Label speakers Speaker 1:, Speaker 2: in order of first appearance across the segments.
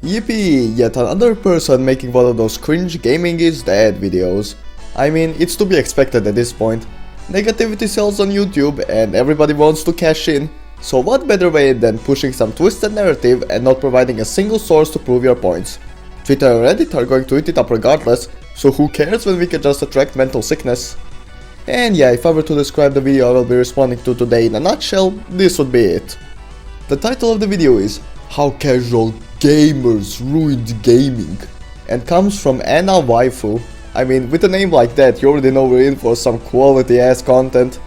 Speaker 1: Yippee! Yet another person making one of those cringe gaming is dead videos. I mean, it's to be expected at this point. Negativity sells on YouTube and everybody wants to cash in, so what better way than pushing some twisted narrative and not providing a single source to prove your points. Twitter and Reddit are going to eat it up regardless, so who cares when we can just attract mental sickness? And yeah, if I were to describe the video I will be responding to today in a nutshell, this would be it. The title of the video is How Casual Gamers Ruined Gaming, and comes from Anna Waifu. I mean, with a name like that, you already know we're in for some quality ass content.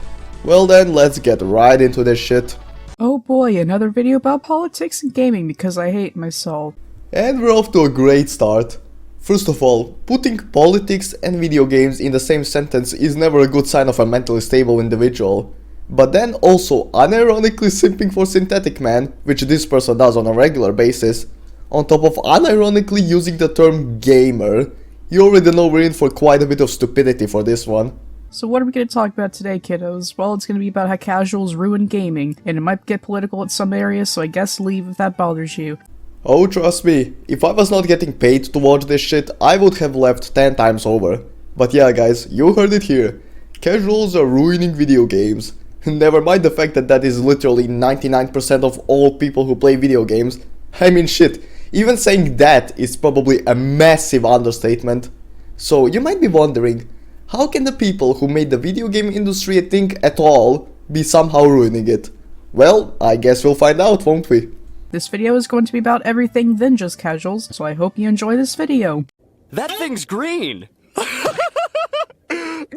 Speaker 1: Well then, let's get right into this shit.
Speaker 2: Oh boy, another video about politics and gaming because I hate myself.
Speaker 1: And we're off to a great start. First of all, putting politics and video games in the same sentence is never a good sign of a mentally stable individual. But then also unironically simping for Synthetic Man, which this person does on a regular basis, on top of unironically using the term gamer, you already know we're in for quite a bit of stupidity for this one.
Speaker 2: So what are we going to talk about today, kiddos? Well, it's going to be about how casuals ruin gaming, and it might get political in some areas, so I guess leave if that bothers you.
Speaker 1: Oh, trust me, if I was not getting paid to watch this shit, I would have left 10 times over. But yeah guys, you heard it here. Casuals are ruining video games. Never mind the fact that that is literally 99% of all people who play video games. I mean shit, even saying that is probably a massive understatement. So you might be wondering, how can the people who made the video game industry a thing at all be somehow ruining it? Well, I guess we'll find out, won't we?
Speaker 2: This video is going to be about everything than just casuals, so I hope you enjoy this video.
Speaker 3: That thing's green!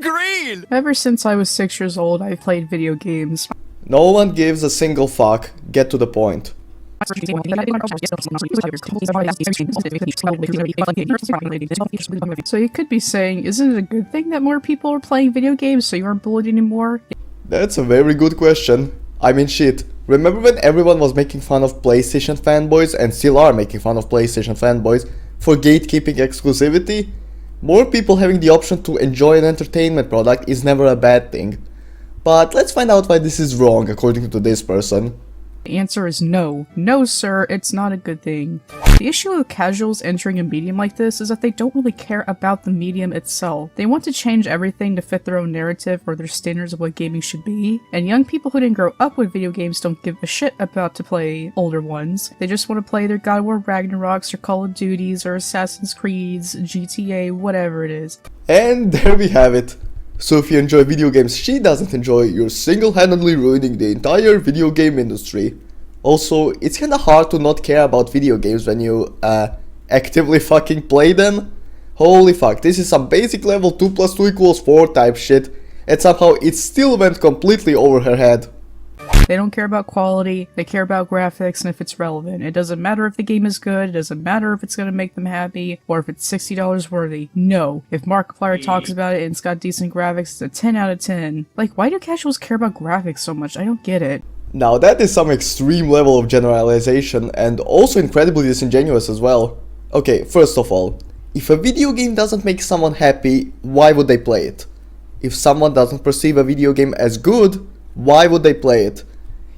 Speaker 3: Green!
Speaker 2: Ever since I was 6 years old, I've played video games.
Speaker 1: No one gives a single fuck, get to the point.
Speaker 2: So you could be saying, isn't it a good thing that more people are playing video games so you aren't bullied anymore?
Speaker 1: That's a very good question. I mean shit, remember when everyone was making fun of PlayStation fanboys and still are making fun of PlayStation fanboys for gatekeeping exclusivity? More people having the option to enjoy an entertainment product is never a bad thing. But let's find out why this is wrong according to this person.
Speaker 2: The answer is no. No, sir, it's not a good thing. The issue of casuals entering a medium like this is that they don't really care about the medium itself. They want to change everything to fit their own narrative or their standards of what gaming should be, and young people who didn't grow up with video games don't give a shit about to play older ones. They just want to play their God of War Ragnaroks or Call of Duties or Assassin's Creeds, GTA, whatever it is.
Speaker 1: And there we have it. So if you enjoy video games she doesn't enjoy, you're single-handedly ruining the entire video game industry. Also, it's kinda hard to not care about video games when you, actively fucking play them. Holy fuck, this is some basic level 2 plus 2 equals 4 type shit, and somehow it still went completely over her head.
Speaker 2: They don't care about quality, they care about graphics and if it's relevant. It doesn't matter if the game is good, it doesn't matter if it's gonna make them happy, or if it's $60 worthy. No. If Markiplier talks about it and it's got decent graphics, it's a 10 out of 10. Like, why do casuals care about graphics so much? I don't get it.
Speaker 1: Now that is some extreme level of generalization and also incredibly disingenuous as well. Okay, first of all, if a video game doesn't make someone happy, why would they play it? If someone doesn't perceive a video game as good, why would they play it?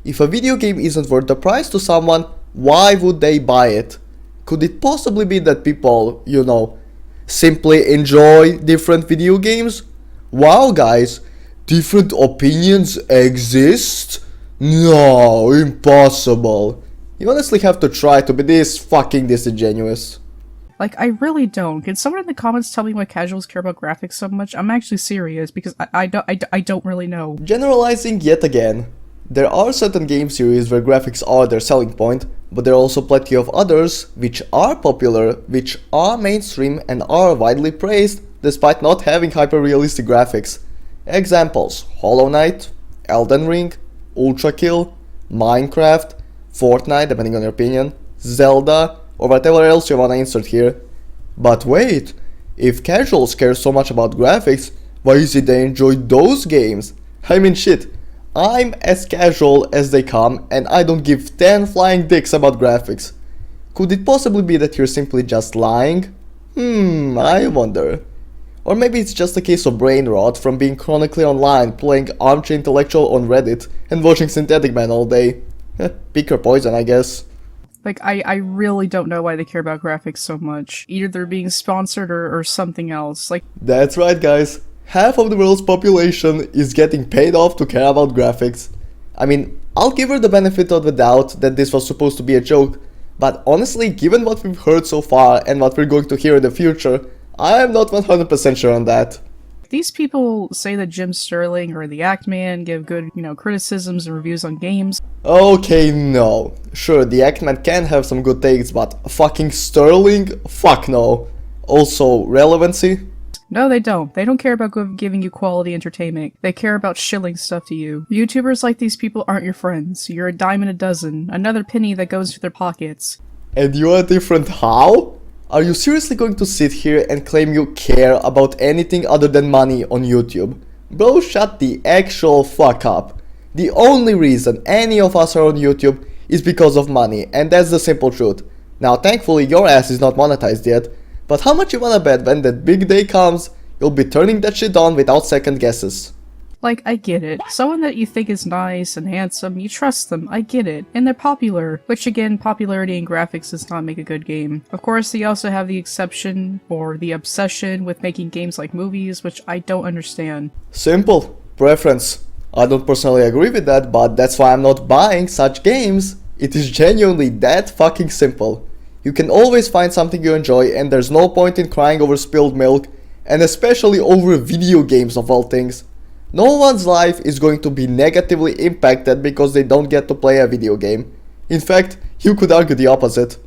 Speaker 1: If a video game isn't worth the price to someone, why would they buy it? Could it possibly be that people, you know, simply enjoy different video games? Wow guys, different opinions exist? No, impossible. You honestly have to try to be this fucking disingenuous.
Speaker 2: Like, I really don't. Can someone in the comments tell me why casuals care about graphics so much? I'm actually serious, because I don't really know.
Speaker 1: Generalizing yet again. There are certain game series where graphics are their selling point, but there are also plenty of others which are popular, which are mainstream and are widely praised despite not having hyper-realistic graphics. Examples: Hollow Knight, Elden Ring, Ultra Kill, Minecraft, Fortnite depending on your opinion, Zelda, or whatever else you wanna insert here. But wait, if casuals care so much about graphics, why is it they enjoy those games? I mean shit, I'm as casual as they come and I don't give 10 flying dicks about graphics. Could it possibly be that you're simply just lying? I wonder. Or maybe it's just a case of brain rot from being chronically online, playing armchair intellectual on Reddit and watching Synthetic Man all day. Pick your poison, I guess.
Speaker 2: Like, I really don't know why they care about graphics so much. Either they're being sponsored or something else. Like,
Speaker 1: That's right, guys. Half of the world's population is getting paid off to care about graphics. I mean, I'll give her the benefit of the doubt that this was supposed to be a joke, but honestly, given what we've heard so far and what we're going to hear in the future, I am not 100% sure on that.
Speaker 2: these people say that Jim Sterling or the Act Man give good, criticisms and reviews on games.
Speaker 1: Okay, no. Sure, the Actman can have some good takes, but fucking Sterling? Fuck no. Also, relevancy?
Speaker 2: No, they don't. They don't care about giving you quality entertainment. They care about shilling stuff to you. YouTubers like these people aren't your friends. You're a dime in a dozen. Another penny that goes to their pockets.
Speaker 1: And you're different how? Are you seriously going to sit here and claim you care about anything other than money on YouTube? Bro, shut the actual fuck up. The only reason any of us are on YouTube is because of money, and that's the simple truth. Now, thankfully, your ass is not monetized yet, but how much you wanna bet when that big day comes, you'll be turning that shit on without second guesses?
Speaker 2: Like, I get it. Someone that you think is nice and handsome, you trust them, I get it. And they're popular, which again, popularity in graphics does not make a good game. Of course, they also have the exception, or the obsession, with making games like movies, which I don't understand.
Speaker 1: Simple. Preference. I don't personally agree with that, but that's why I'm not buying such games. It is genuinely that fucking simple. You can always find something you enjoy, and there's no point in crying over spilled milk, and especially over video games of all things. No one's life is going to be negatively impacted because they don't get to play a video game. In fact, you could argue the opposite.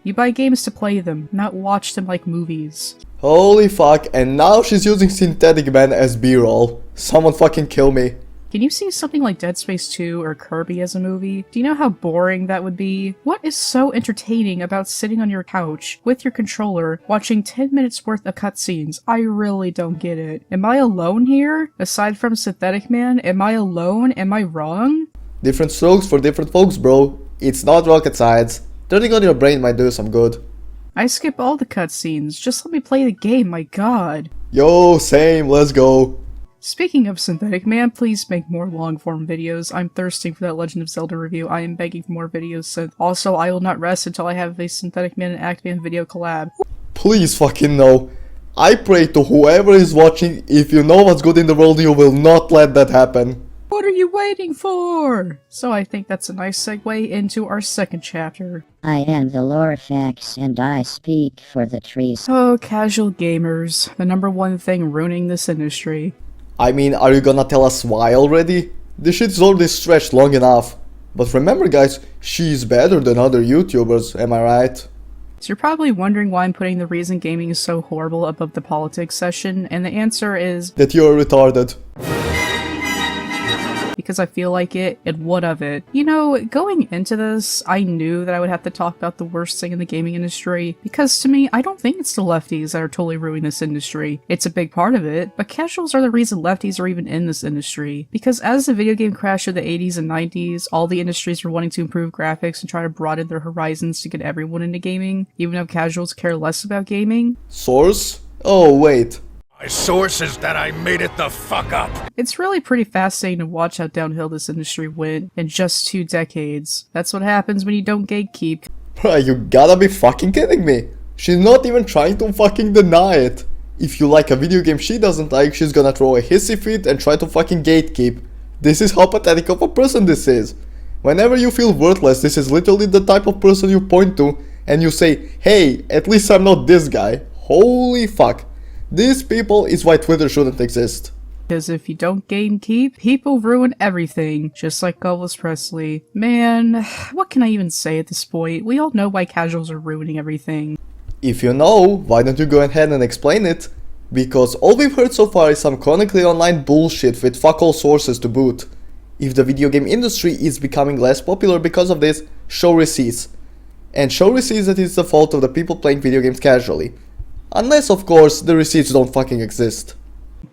Speaker 2: You buy games to play them, not watch them like movies.
Speaker 1: Holy fuck, and now she's using Synthetic Man as B-roll. Someone fucking kill me.
Speaker 2: Can you see something like Dead Space 2 or Kirby as a movie? Do you know how boring that would be? What is so entertaining about sitting on your couch with your controller watching 10 minutes worth of cutscenes? I really don't get it. Am I alone here? Aside from Synthetic Man, am I alone? Am I wrong?
Speaker 1: Different strokes for different folks, bro. It's not rocket science. Turning on your brain might do some good.
Speaker 2: I skip all the cutscenes. Just let me play the game, my god.
Speaker 1: Yo, same, let's go.
Speaker 2: Speaking of Synthetic Man, please make more long-form videos. I'm thirsting for that Legend of Zelda review. I am begging for more videos sent. Also, I will not rest until I have a Synthetic Man and Act Man video collab.
Speaker 1: Please fucking no. I pray to whoever is watching, if you know what's good in the world, you will not let that happen.
Speaker 2: What are you waiting for? So I think that's a nice segue into our second chapter.
Speaker 4: I am the Lorfax and I speak for the trees.
Speaker 2: Oh, casual gamers. The number one thing ruining this industry.
Speaker 1: I mean, are you gonna tell us why already? This shit's already stretched long enough. But remember guys, she's better than other YouTubers, am I right?
Speaker 2: So you're probably wondering why I'm putting the reason gaming is so horrible above the politics session, and the answer is
Speaker 1: That you're retarded.
Speaker 2: because I feel like it, and what of it? You know, going into this, I knew that I would have to talk about the worst thing in the gaming industry, because to me, I don't think it's the lefties that are totally ruining this industry. It's a big part of it, but casuals are the reason lefties are even in this industry. Because as the video game crash of the 80s and 90s, all the industries were wanting to improve graphics and try to broaden their horizons to get everyone into gaming, even if casuals care less about gaming.
Speaker 1: Source? Oh wait.
Speaker 3: My source is that I made it the fuck up.
Speaker 2: It's really pretty fascinating to watch how downhill this industry went in just 2 decades. That's what happens when you don't gatekeep.
Speaker 1: Bruh, you gotta be fucking kidding me. She's not even trying to fucking deny it. If you like a video game she doesn't like, she's gonna throw a hissy fit and try to fucking gatekeep. This is how pathetic of a person this is. Whenever you feel worthless, this is literally the type of person you point to and you say, hey, at least I'm not this guy. Holy fuck. These people is why Twitter shouldn't exist.
Speaker 2: Because if you don't gatekeep, people ruin everything, just like Elvis Presley. Man, what can I even say at this point? We all know why casuals are ruining everything.
Speaker 1: If you know, why don't you go ahead and explain it? Because all we've heard so far is some chronically online bullshit with fuck all sources to boot. If the video game industry is becoming less popular because of this, show receipts. And show receipts that it's the fault of the people playing video games casually. Unless, of course, the receipts don't fucking exist.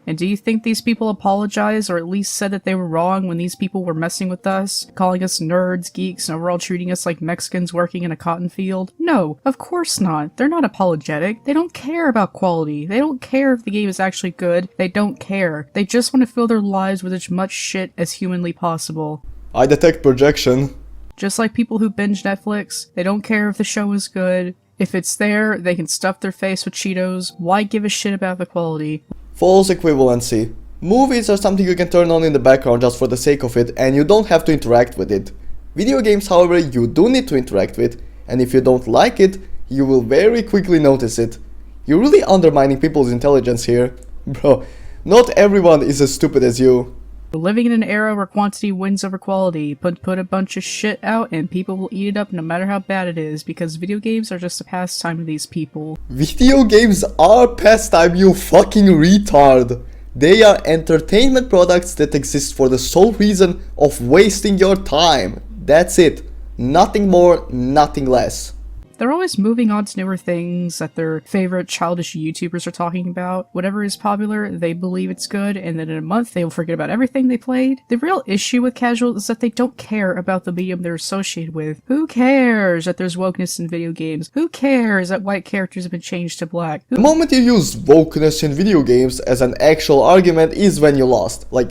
Speaker 2: And do you think these people apologized or at least said that they were wrong when these people were messing with us, calling us nerds, geeks, and overall treating us like Mexicans working in a cotton field? No, of course not. They're not apologetic. They don't care about quality. They don't care if the game is actually good. They don't care. They just want to fill their lives with as much shit as humanly possible.
Speaker 1: I detect projection.
Speaker 2: Just like people who binge Netflix, they don't care if the show is good. If it's there, they can stuff their face with Cheetos. Why give a shit about the quality?
Speaker 1: False equivalency. Movies are something you can turn on in the background just for the sake of it, and you don't have to interact with it. Video games, however, you do need to interact with, and if you don't like it, you will very quickly notice it. You're really undermining people's intelligence here. Bro, not everyone is as stupid as you.
Speaker 2: We're living in an era where quantity wins over quality. Put a bunch of shit out and people will eat it up no matter how bad it is, because video games are just a pastime to these people.
Speaker 1: Video games are pastime, you fucking retard. They are entertainment products that exist for the sole reason of wasting your time. That's it. Nothing more, nothing less.
Speaker 2: They're always moving on to newer things that their favorite childish YouTubers are talking about. Whatever is popular, they believe it's good, and then in a month they will forget about everything they played. The real issue with casuals is that they don't care about the medium they're associated with. Who cares that there's wokeness in video games? Who cares that white characters have been changed to black?
Speaker 1: The moment you use wokeness in video games as an actual argument is when you lost. Like,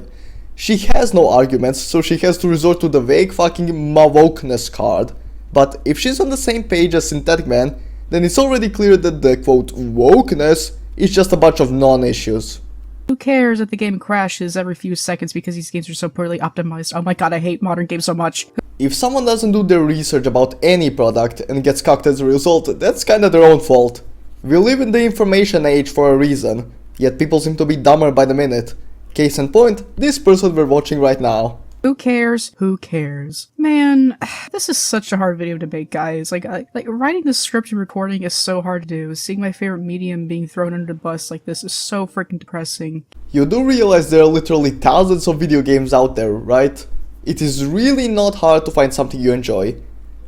Speaker 1: she has no arguments, so she has to resort to the vague fucking wokeness card. But if she's on the same page as Synthetic Man, then it's already clear that the quote wokeness is just a bunch of non-issues.
Speaker 2: Who cares that the game crashes every few seconds because these games are so poorly optimized? Oh my god, I hate modern games so much.
Speaker 1: If someone doesn't do their research about any product and gets cucked as a result, that's kinda their own fault. We live in the information age for a reason, yet people seem to be dumber by the minute. Case in point, this person we're watching right now.
Speaker 2: Who cares? Who cares? Man, this is such a hard video to make, guys. Like writing the script and recording is so hard to do. Seeing my favorite medium being thrown under the bus like this is so freaking depressing.
Speaker 1: You do realize there are literally thousands of video games out there, right? It is really not hard to find something you enjoy.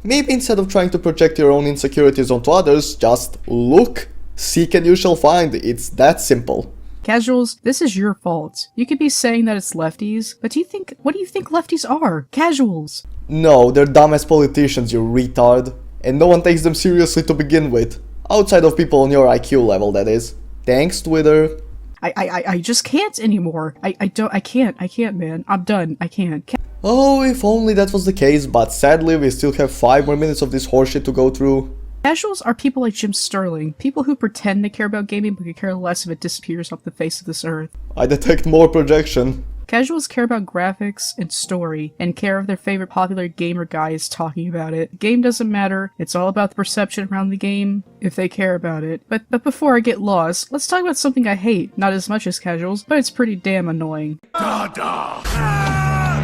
Speaker 1: Maybe instead of trying to project your own insecurities onto others, just look, seek and you shall find. It's that simple.
Speaker 2: Casuals, this is your fault. You could be saying that it's lefties, but what do you think lefties are? Casuals.
Speaker 1: No, they're dumb as politicians, you retard. And no one takes them seriously to begin with. Outside of people on your IQ level, that is. Thanks, Twitter.
Speaker 2: I just can't anymore. I can't, man. I'm done. I can't.
Speaker 1: Oh, if only that was the case, but sadly we still have 5 more minutes of this horseshit to go through.
Speaker 2: Casuals are people like Jim Sterling, people who pretend they care about gaming but could care less if it disappears off the face of this earth.
Speaker 1: I detect more projection.
Speaker 2: Casuals care about graphics and story, and care if their favorite popular gamer guy is talking about it. The game doesn't matter, it's all about the perception around the game, if they care about it. But before I get lost, let's talk about something I hate, not as much as casuals, but it's pretty damn annoying.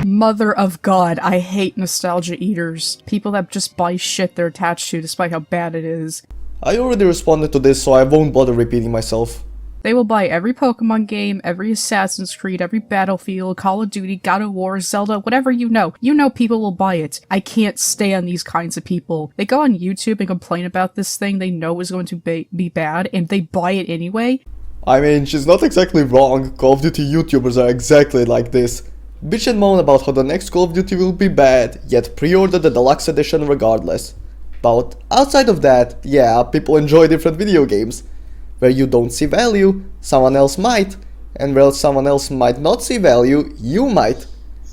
Speaker 2: Mother of God, I hate nostalgia eaters. People that just buy shit they're attached to despite how bad it is.
Speaker 1: I already responded to this, so I won't bother repeating myself.
Speaker 2: They will buy every Pokemon game, every Assassin's Creed, every Battlefield, Call of Duty, God of War, Zelda, whatever you know. You know people will buy it. I can't stand these kinds of people. They go on YouTube and complain about this thing they know is going to be bad, and they buy it anyway.
Speaker 1: I mean, she's not exactly wrong. Call of Duty YouTubers are exactly like this. Bitch and moan about how the next Call of Duty will be bad, yet pre-order the deluxe edition regardless. But outside of that, yeah, people enjoy different video games. Where you don't see value, someone else might, and where someone else might not see value, you might.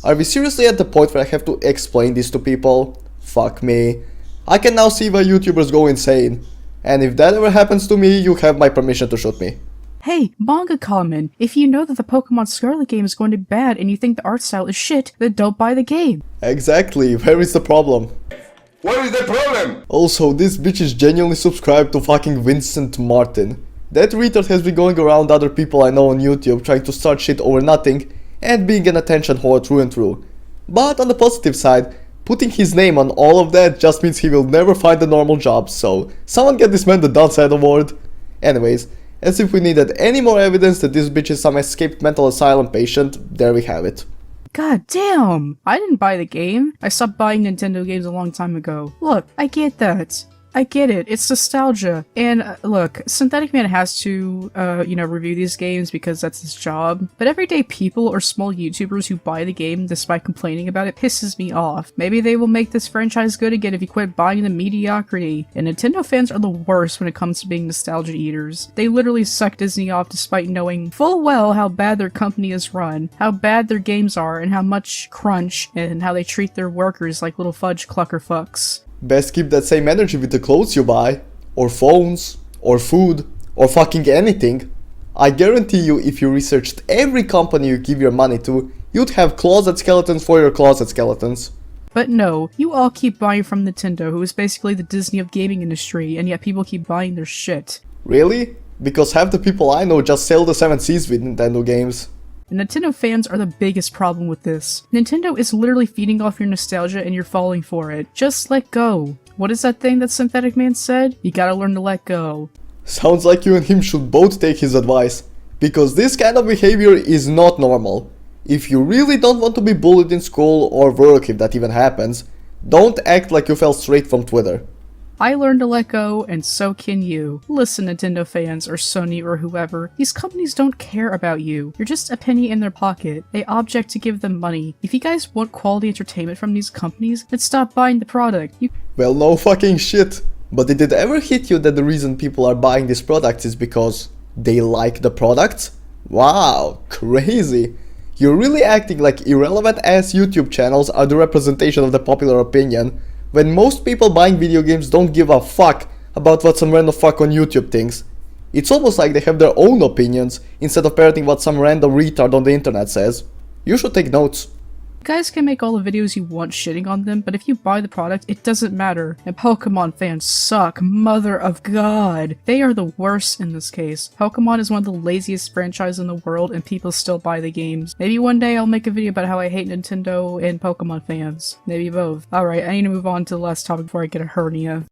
Speaker 1: Are we seriously at the point where I have to explain this to people? Fuck me. I can now see why YouTubers go insane. And if that ever happens to me, you have my permission to shoot me.
Speaker 2: Hey, manga comment, if you know that the Pokemon Scarlet game is going to be bad and you think the art style is shit, then don't buy the game.
Speaker 1: Exactly, where is the problem?
Speaker 3: What is the problem?
Speaker 1: Also, this bitch is genuinely subscribed to fucking Vincent Martin. That retard has been going around other people I know on YouTube trying to start shit over nothing and being an attention whore through and through. But on the positive side, putting his name on all of that just means he will never find a normal job, so someone get this man the downside award. Anyways, as if we needed any more evidence that this bitch is some escaped mental asylum patient, there we have it.
Speaker 2: God damn! I didn't buy the game. I stopped buying Nintendo games a long time ago. Look, I get that. I get it, it's nostalgia. And look, Synthetic Man has to, review these games because that's his job. But everyday people or small YouTubers who buy the game despite complaining about it pisses me off. Maybe they will make this franchise good again if you quit buying the mediocrity. And Nintendo fans are the worst when it comes to being nostalgia eaters. They literally suck Disney off despite knowing full well how bad their company is run, how bad their games are, and how much crunch, and how they treat their workers like little fudge clucker fucks.
Speaker 1: Best keep that same energy with the clothes you buy, or phones, or food, or fucking anything. I guarantee you if you researched every company you give your money to, you'd have closet skeletons for your closet skeletons.
Speaker 2: But no, you all keep buying from Nintendo, who is basically the Disney of gaming industry, and yet people keep buying their shit.
Speaker 1: Really? Because half the people I know just sail the seven seas with Nintendo games.
Speaker 2: And Nintendo fans are the biggest problem with this. Nintendo is literally feeding off your nostalgia and you're falling for it. Just let go. What is that thing that Synthetic Man said? You gotta learn to let go.
Speaker 1: Sounds like you and him should both take his advice. Because this kind of behavior is not normal. If you really don't want to be bullied in school or work, if that even happens, don't act like you fell straight from Twitter.
Speaker 2: I learned to let go, and so can you. Listen, Nintendo fans, or Sony, or whoever, these companies don't care about you. You're just a penny in their pocket, a object to give them money. If you guys want quality entertainment from these companies, then stop buying the product.
Speaker 1: Well, no fucking shit. But did it ever hit you that the reason people are buying these products is because they like the products? Wow, crazy. You're really acting like irrelevant ass YouTube channels are the representation of the popular opinion, when most people buying video games don't give a fuck about what some random fuck on YouTube thinks. It's almost like they have their own opinions instead of parroting what some random retard on the internet says. You should take notes.
Speaker 2: You guys can make all the videos you want shitting on them, but if you buy the product, it doesn't matter. And Pokemon fans suck, mother of God. They are the worst in this case. Pokemon is one of the laziest franchises in the world and people still buy the games. Maybe one day I'll make a video about how I hate Nintendo and Pokemon fans. Maybe both. Alright, I need to move on to the last topic before I get a hernia.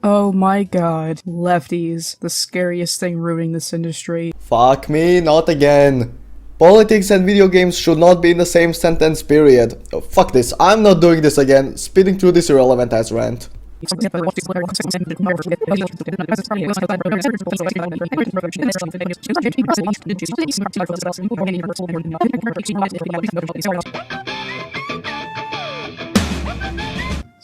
Speaker 2: Oh my god. Lefties. The scariest thing ruining this industry.
Speaker 1: Fuck me, not again. Politics and video games should not be in the same sentence, period. Oh, fuck this, I'm not doing this again, speeding through this irrelevant ass rant.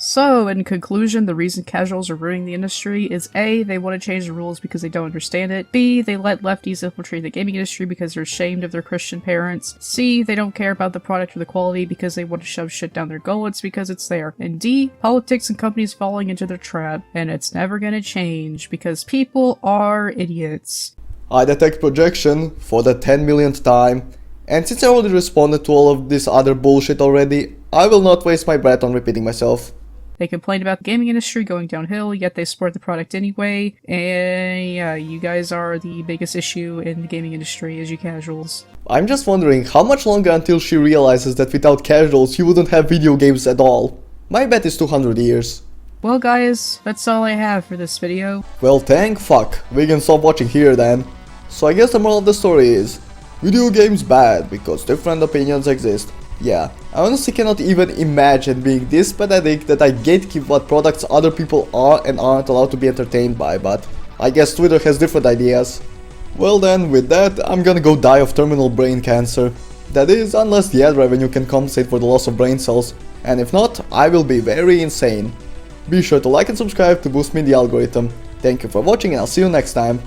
Speaker 2: So, in conclusion, the reason casuals are ruining the industry is A, they want to change the rules because they don't understand it. B, they let lefties infiltrate the gaming industry because they're ashamed of their Christian parents. C, they don't care about the product or the quality because they want to shove shit down their gullets because it's there. And D, politics and companies falling into their trap. And it's never gonna change because people are idiots.
Speaker 1: I detect projection for the 10 millionth time. And since I already responded to all of this other bullshit already, I will not waste my breath on repeating myself.
Speaker 2: They complain about the gaming industry going downhill, yet they support the product anyway, and yeah, you guys are the biggest issue in the gaming industry as you casuals.
Speaker 1: I'm just wondering how much longer until she realizes that without casuals you wouldn't have video games at all. My bet is 200 years.
Speaker 2: Well guys, that's all I have for this video.
Speaker 1: Well, thank fuck, we can stop watching here then. So I guess the moral of the story is, video games bad because different opinions exist. Yeah, I honestly cannot even imagine being this pathetic that I gatekeep what products other people are and aren't allowed to be entertained by, but I guess Twitter has different ideas. Well then, with that, I'm gonna go die of terminal brain cancer. That is, unless the ad revenue can compensate for the loss of brain cells, and if not, I will be very insane. Be sure to like and subscribe to boost me in the algorithm. Thank you for watching and I'll see you next time.